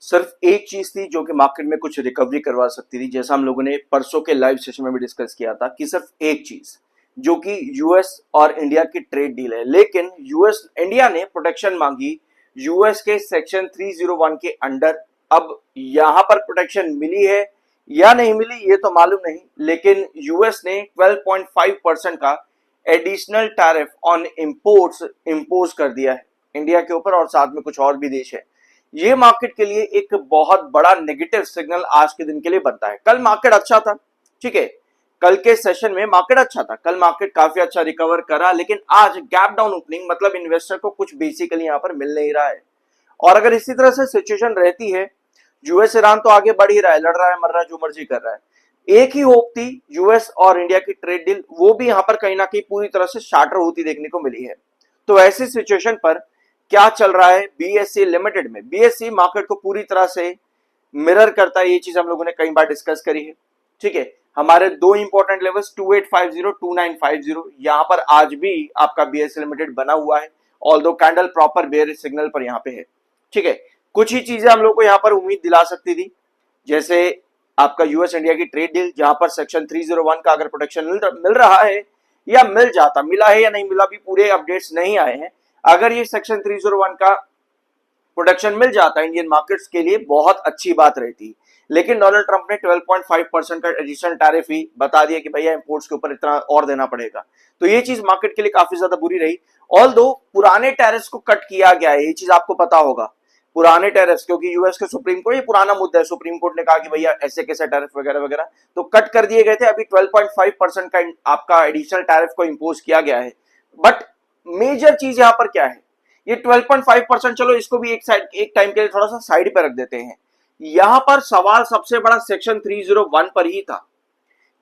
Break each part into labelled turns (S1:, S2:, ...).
S1: सिर्फ एक चीज थी जो कि मार्केट में कुछ रिकवरी करवा सकती थी, जैसा हम लोगों ने परसों के लाइव सेशन में भी डिस्कस किया था कि सिर्फ एक चीज जो कि यूएस और इंडिया की ट्रेड डील है। लेकिन यूएस इंडिया ने प्रोटेक्शन मांगी यूएस के सेक्शन 301 के अंडर। अब यहां पर प्रोटेक्शन मिली है या नहीं मिली ये तो मालूम नहीं, लेकिन यूएस ने 12.5% का additional tariff on imports impose कर दिया है इंडिया के ऊपर, और साथ में कुछ और भी देश है। ये मार्केट के लिए एक बहुत बड़ा नेगेटिव सिग्नल आज के दिन के लिए बनता है। कल मार्केट अच्छा था, ठीक है, कल के सेशन में मार्केट अच्छा था, कल मार्केट काफी अच्छा रिकवर करा, लेकिन आज गैप डाउन ओपनिंग मतलब इन्वेस्टर को कुछ बेसिकली यहां पर मिल नहीं रहा है। और अगर इसी तरह से सिचुएशन रहती है, यूएस ईरान तो आगे बढ़ ही रहा है, लड़ रहा है, मर रहा है, जो मर्जी कर रहा है। एक ही होप थी यूएस और इंडिया की ट्रेड डील, वो भी यहां पर कहीं ना कहीं पूरी तरह से शाटर होती देखने को मिली है। तो ऐसी सिचुएशन पर क्या चल रहा है बीएसई लिमिटेड में? बीएसई मार्केट को पूरी तरह से मिरर करता है, ये चीज हम लोगों ने कई बार डिस्कस करी है, ठीक है। हमारे दो इंपॉर्टेंट लेवल्स 2850 2950 यहां पर आज भी आपका बीएसई लिमिटेड बना हुआ है, although candle proper bearish signal पर यहां पे है, ठीक है। कुछ ही चीजें हम लोग को यहां पर उम्मीद दिला सकती थी, जैसे आपका यूएस इंडिया की ट्रेड डील, जहां पर सेक्शन 301 का अगर प्रोटेक्शन मिल रहा है या मिल जाता, मिला है या नहीं मिला भी पूरे अपडेट्स नहीं आए हैं। अगर ये सेक्शन 301 का प्रोटेक्शन मिल जाता है इंडियन मार्केट्स के लिए बहुत अच्छी बात रहती, लेकिन डोनाल्ड ट्रंप ने 12.5% का एडिशनल टैरिफ ही बता दिया कि भैया इंपोर्ट्स के ऊपर इतना और देना पड़ेगा। तो ये चीज मार्केट के लिए काफी ज्यादा बुरी रही। ऑल्दो पुराने टैरिफ्स को कट किया गया है, ये चीज आपको पता होगा, पुराने टैरिफ्स, क्योंकि यूएस के सुप्रीम कोर्ट, ये पुराना मुद्दा है, सुप्रीम कोर्ट ने कहा कि भैया ऐसे कैसे टैरिफ वगैरह वगैरह, तो कट कर दिए गए थे। अभी 12.5% का आपका एडिशनल टैरिफ को इंपोज किया गया है। बट मेजर चीज यहां पर क्या है, ये 12.5% चलो इसको भी एक टाइम के लिए थोड़ा सा साइड पे रख देते हैं। यहां पर सवाल सबसे बड़ा सेक्शन 301 पर ही था,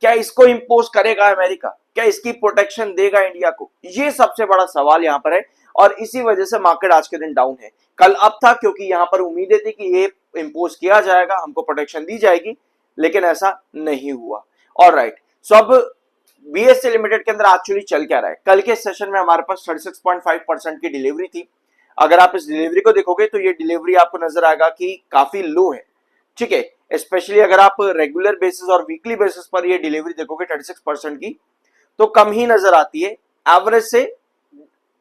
S1: क्या इसको इंपोज करेगा अमेरिका, क्या इसकी प्रोटेक्शन देगा इंडिया को, ये सबसे बड़ा सवाल यहां पर है। और इसी वजह से मार्केट आज के दिन डाउन है। कल अप था क्योंकि यहां पर उम्मीदें थी कि ये इंपोज किया जाएगा, हमको प्रोटेक्शन दी जाएगी, लेकिन ऐसा नहीं हुआ। ऑलराइट, सो अब बीएसई लिमिटेड के अंदर एक्चुअली चल क्या रहा है? कल के सेशन में हमारे पास 36.5% की डिलीवरी थी। अगर आप इस डिलीवरी को देखोगे तो ये डिलीवरी आपको नजर आएगा कि काफी लो है, ठीक है। स्पेशली अगर आप रेगुलर बेसिस और वीकली बेसिस पर ये डिलीवरी देखोगे 36% की, तो कम ही नजर आती है, एवरेज से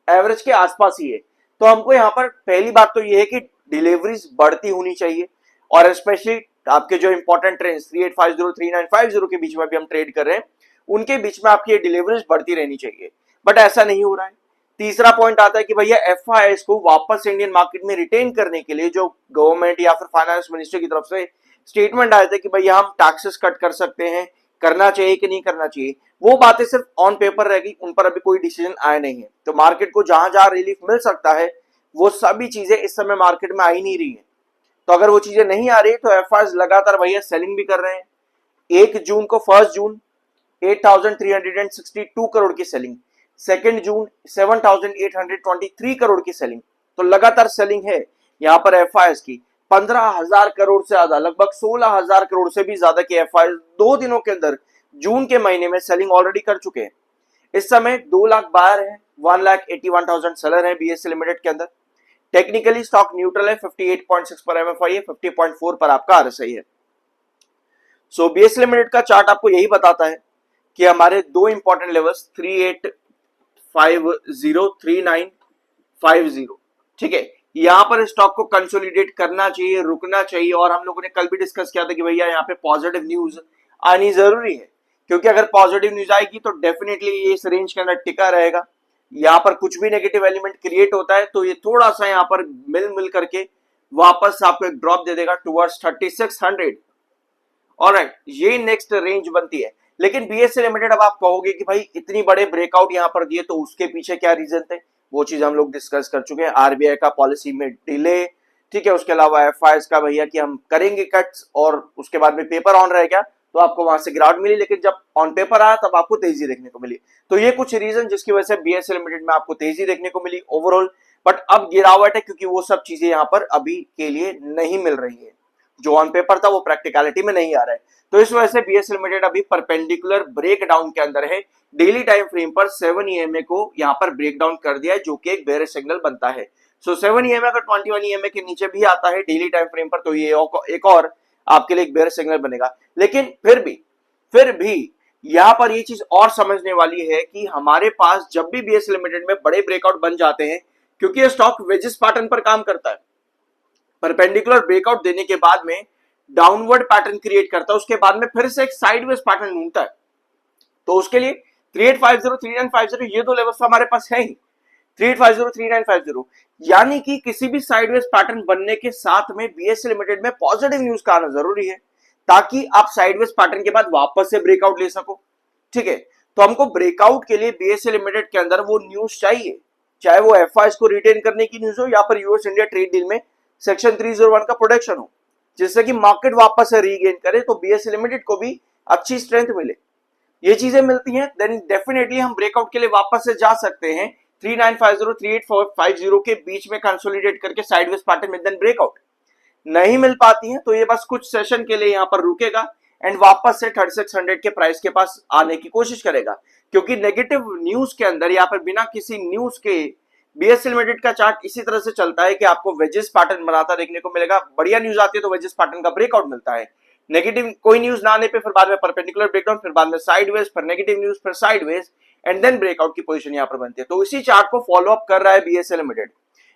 S1: एवरेज के आसपास ही है। तो हमको यहाँ पर पहली बात तो ये है कि डिलीवरीज बढ़ती होनी चाहिए, और स्पेशली आपके जो इंपॉर्टेंट ट्रेंड्स 3850 3950 के बीच में भी हम ट्रेड कर रहे हैं, उनके बीच में आपकी ये डिलीवरीज बढ़ती रहनी चाहिए, बट ऐसा नहीं हो रहा है। तीसरा पॉइंट आता है कि भैया एफआईआईएस को वापस इंडियन मार्केट में रिटेन करने के लिए जो गवर्नमेंट या फिर फाइनेंस मिनिस्ट्री की तरफ से स्टेटमेंट आए थे कि भैया हम टैक्सेस कट कर सकते हैं, करना चाहिए कि नहीं करना चाहिए, वो बातें सिर्फ ऑन पेपर रह गई, उन पर अभी कोई डिसीजन आया नहीं है। तो मार्केट को जहां जहां रिलीफ मिल सकता है वो सभी चीजें इस समय मार्केट में आ ही नहीं रही है। तो अगर वो चीजें नहीं आ रही तो एफआईआईएस लगातार भैया सेलिंग भी कर रहे हैं। 1 जून को, 1 जून 8,362 करोड़ की सेलिंग, 2 जून 7,823 करोड़ की सेलिंग, तो लगातार सेलिंग है यहां पर एफआईआईएस की। 15,000 करोड़ से ज्यादा, लगभग 16,000 करोड़ से भी ज्यादा की एफआईआईएस 2 दिनों के अंदर जून के महीने में सेलिंग ऑलरेडी कर चुके हैं। इस समय 2 लाख बायर है, 1,81,000 सेलर है बीएसई लिमिटेड के अंदर। टेक्निकली स्टॉक न्यूट्रल है, 58.6 पर एमएफआई है, 50.4 पर आपका आरएसआई है। सो बीएसई लिमिटेड का चार्ट आपको यही बताता है कि हमारे दो इंपॉर्टेंट लेवल्स 3850 3950, ठीक है, यहां पर स्टॉक को कंसोलिडेट करना चाहिए, रुकना चाहिए। और हम लोगों ने कल भी डिस्कस किया था कि भैया यहाँ पे पॉजिटिव न्यूज आनी जरूरी है, क्योंकि अगर पॉजिटिव न्यूज आएगी तो डेफिनेटली ये इस रेंज के अंदर टिका रहेगा। यहाँ पर कुछ भी नेगेटिव एलिमेंट क्रिएट होता है तो ये थोड़ा सा यहाँ पर मिल करके वापस आपको एक ड्रॉप दे देगा टुवर्ड्स 3600। ऑलराइट, ये नेक्स्ट रेंज बनती है। लेकिन बीएसई लिमिटेड, अब आप कहोगे कि भाई इतनी बड़े ब्रेकआउट यहां पर दिए तो उसके पीछे क्या रीजन थे, वो चीज हम लोग डिस्कस कर चुके हैं। आरबीआई का पॉलिसी में डिले, ठीक है, उसके अलावा एफआईआईएस का भैया कि हम करेंगे कट्स, और उसके बाद में पेपर ऑन रह गया तो आपको वहां से गिरावट मिली, लेकिन जब ऑन पेपर आया तब आपको तेजी देखने को मिली। तो ये कुछ रीजन जिसकी वजह से बीएसई लिमिटेड में आपको तेजी देखने को मिली ओवरऑल, बट अब गिरावट है क्योंकि वो सब चीजें यहां पर अभी के लिए नहीं मिल रही है। जो ऑन पेपर था वो प्रैक्टिकलिटी में नहीं आ रहा है, तो इस वजह से बीएसई लिमिटेड अभी परपेंडिकुलर ब्रेक डाउन के अंदर है। डेली टाइम फ्रेम पर 7 EMA को यहां पर ब्रेक डाउन कर दिया है, जो कि एक बेयरिश सिग्नल बनता है। सो 7 EMA अगर 21 EMA के नीचे भी आता है डेली टाइम फ्रेम पर तो ये एक और आपके लिए एक बेयर सिग्नल बनेगा। लेकिन फिर भी यहां पर ये चीज और समझने वाली है कि हमारे पास जब भी बीएस लिमिटेड में बड़े ब्रेकआउट बन जाते हैं, क्योंकि ये स्टॉक वेजिस पैटर्न पर काम करता है, परपेंडिकुलर ब्रेकआउट देने के बाद में डाउनवर्ड पैटर्न क्रिएट करता है, उसके बाद में फिर से एक साइडवेज पैटर्न ढूंढता है। तो उसके लिए 3850 3950 ये दो लेवल्स तो हमारे पास है ही, 3850 3950, यानी कि किसी भी साइडवेज पैटर्न बनने के साथ में बीएससी लिमिटेड में पॉजिटिव न्यूज का आना जरूरी है, ताकि आप साइडवेज पैटर्न के बाद वापस से ब्रेकआउट ले सको। ठीक है, तो हमको ब्रेकआउट के लिए बीएससी लिमिटेड के अंदर वो न्यूज चाहिए, चाहे वो एफआईएस को रिटेन करने की न्यूज हो या फिर यूएस इंडिया ट्रेड डील में सेक्शन 301 का प्रोटेक्शन हो, जिससे कि मार्केट वापस से रीगेन करे, तो बीएससी लिमिटेड को भी अच्छी स्ट्रेंथ मिले। ये चीजें मिलती हैं देन डेफिनेटली हम ब्रेकआउट के लिए वापस से जा सकते हैं 3950 3850 के बीच में कंसोलिडेट करके साइडवेज पैटर्न में देन ब्रेकआउट। नहीं मिल पाती है तो ये बस कुछ सेशन के लिए यहां पर रुकेगा एंड वापस से 3600 के प्राइस के पास आने की कोशिश करेगा, क्योंकि नेगेटिव न्यूज के अंदर या फिर बिना किसी न्यूज के बीएससी लिमिटेड का चार्ट इसी तरह से चलता है कि आपको वेजेस पैटर्न बनाता देखने को मिलेगा। बढ़िया न्यूज आती है तो वेजेस पैटर्न का ब्रेकआउट मिलता है, नेगेटिव कोई न्यूज ना आने पे फिर बाद में परपेंडिकुलर ब्रेकडाउन, फिर बाद में साइडवेज, फिर नेगेटिव न्यूज, फिर साइडवेज एंड देन ब्रेकआउट की पोजीशन यहां पर बनती है। तो इसी चार्ट को फॉलो अप कर रहा है बीएससी लिमिटेड।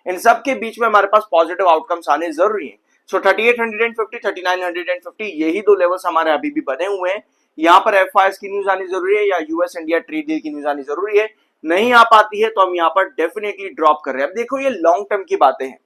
S1: इन सब के बीच में हमारे पास पॉजिटिव आउटकम्स आने जरूरी है। सो 3850 3950 यही दो लेवल्स हमारे अभी भी बने हुए हैं। यहाँ पर एफआईएस की न्यूज आनी जरूरी है या यूएस इंडिया ट्रेड डील की न्यूज आनी जरूरी है। नहीं आ पाती है तो हम यहाँ पर डेफिनेटली ड्रॉप कर रहे हैं। अब देखो ये लॉन्ग टर्म की बातें हैं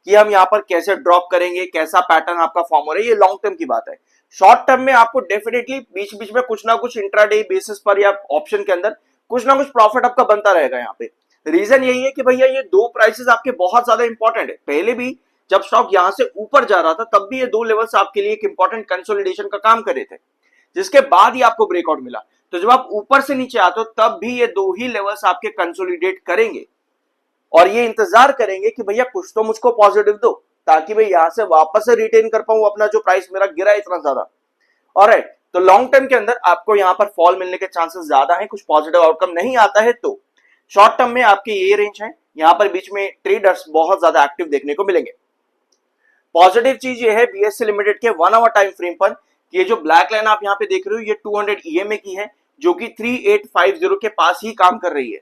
S1: कि हम यहाँ पर कैसे ड्रॉप करेंगे, कैसा पैटर्न आपका फॉर्म हो रहा है, ये लॉन्ग टर्म की बात है। शॉर्ट टर्म में आपको डेफिनेटली बीच बीच में कुछ ना कुछ इंट्राडे बेसिस पर या ऑप्शन के अंदर कुछ ना कुछ प्रॉफिट आपका बनता रहेगा। यहाँ पे रीजन यही है कि भैया ये दो प्राइसेस आपके बहुत ज्यादा इंपॉर्टेंट है। पहले भी जब स्टॉक यहां से ऊपर जा रहा था तब भी ये दो लेवल्स आपके लिए एक इंपॉर्टेंट कंसोलिडेशन का काम करे थे, जिसके बाद ही आपको ब्रेकआउट मिला। तो जब आप ऊपर से नीचे आते हो तब भी ये दो ही लेवल्स आपके कंसोलिडेट करेंगे और ये इंतजार करेंगे कि भैया कुछ तो मुझको पॉजिटिव दो, ताकि भाई यहां से वापस से रिटेन कर पाऊं अपना जो प्राइस मेरा गिरा है इतना ज्यादा। ऑलराइट, तो लॉन्ग टर्म के अंदर आपको यहां पर फॉल मिलने के चांसेस ज्यादा हैं, कुछ पॉजिटिव आउटकम नहीं आता है। तो शॉर्ट टर्म में आपके ये रेंज है, यहां पर बीच में ट्रेडर्स बहुत ज्यादा एक्टिव देखने को मिलेंगे। पॉजिटिव चीज ये है बीएससी लिमिटेड के 1 आवर टाइम फ्रेम पर, ये जो ब्लैक लाइन आप यहाँ पे देख रहे हो ये 200 EMA की है, जो कि 3850 के पास ही काम कर रही है।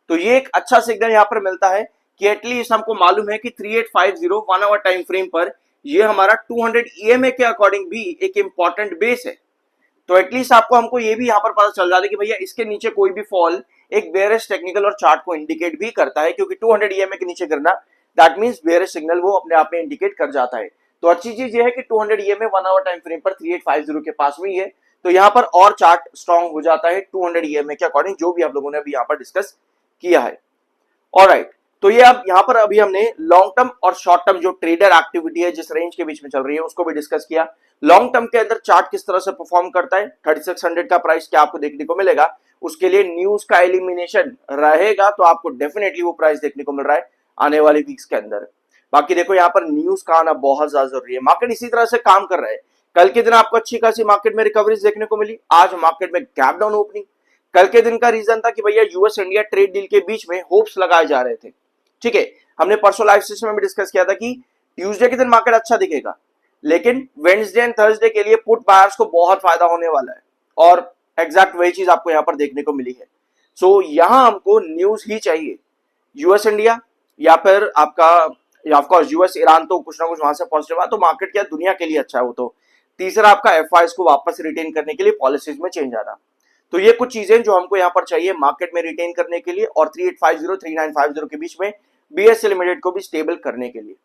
S1: तो ये एक अच्छा सिग्नल यहाँ पर मिलता है कि एटलीस्ट हमको मालूम है कि 3850 1 आवर टाइम फ्रेम पर ये हमारा 200 EMA के अकॉर्डिंग भी एक इंपॉर्टेंट बेस है। तो एटलीस्ट आपको हमको ये भी यहाँ पर पता चल जाता है कि भैया इसके नीचे कोई भी फॉल एक बेयरिश टेक्निकल और चार्ट को इंडिकेट भी करता है, क्योंकि 200 EMA के नीचे गिरना दैट मींस बेयरिश सिग्नल वो अपने आप में इंडिकेट कर जाता है। तो अच्छी चीज ये है कि 200 EMA 1 आवर टाइम फ्रेम पर 3850 के पास में ही है, तो यहाँ पर और चार्ट स्ट्रॉन्ग हो जाता है 200 EMA के अकॉर्डिंग, जो भी आप लोगों ने अभी यहाँ पर डिस्कस किया है। ऑलराइट, तो ये अब यहाँ पर अभी हमने लॉन्ग टर्म और शॉर्ट टर्म जो ट्रेडर एक्टिविटी है जिस रेंज के बीच में चल रही है उसको भी डिस्कस किया। लॉन्ग टर्म के अंदर चार्ट किस तरह से परफॉर्म करता है, 3600 का प्राइस क्या आपको देखने को मिलेगा, उसके लिए न्यूज का एलिमिनेशन रहेगा, तो आपको डेफिनेटली वो प्राइस देखने को मिल रहा है आने वाले वीक्स के अंदर। बाकी देखो यहाँ पर न्यूज का आना बहुत ज्यादा जरूरी है। मार्केट इसी तरह से काम कर रहा है। कल के दिन आपको अच्छी खासी मार्केट में रिकवरीज देखने को मिली, आज मार्केट में गैप डाउन ओपनिंग। कल के दिन का रीजन था कि भैया यूएस इंडिया ट्रेड डील के बीच में होप्स लगाए जा रहे थे। ठीक है, हमने परसों लाइव सेशन में भी डिस्कस किया था कि ट्यूसडे के दिन मार्केट अच्छा दिखेगा, लेकिन वेडनेसडे एंड थर्सडे के लिए पुट बायर्स को बहुत फायदा होने वाला है, और एग्जैक्ट वही चीज आपको यहाँ पर देखने को मिली है। सो यहाँ हमको न्यूज ही चाहिए, यूएस इंडिया या फिर आपका ऑफ कोर्स यूएस ईरान, तो कुछ ना कुछ वहां से पॉजिटिव है तो मार्केट क्या दुनिया के लिए अच्छा है वो। तो तीसरा आपका एफआईएस को वापस रिटेन करने के लिए पॉलिसीज में चेंज आना। तो ये कुछ चीजें जो हमको यहाँ पर चाहिए मार्केट में रिटेन करने के लिए, और 3850 3950 के बीच में बीएससी लिमिटेड को भी स्टेबल करने के लिए।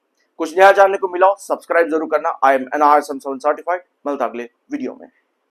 S1: कुछ नया जानने को मिला हो सब्सक्राइब जरूर करना। I am NR certified. मिलता अगले वीडियो में।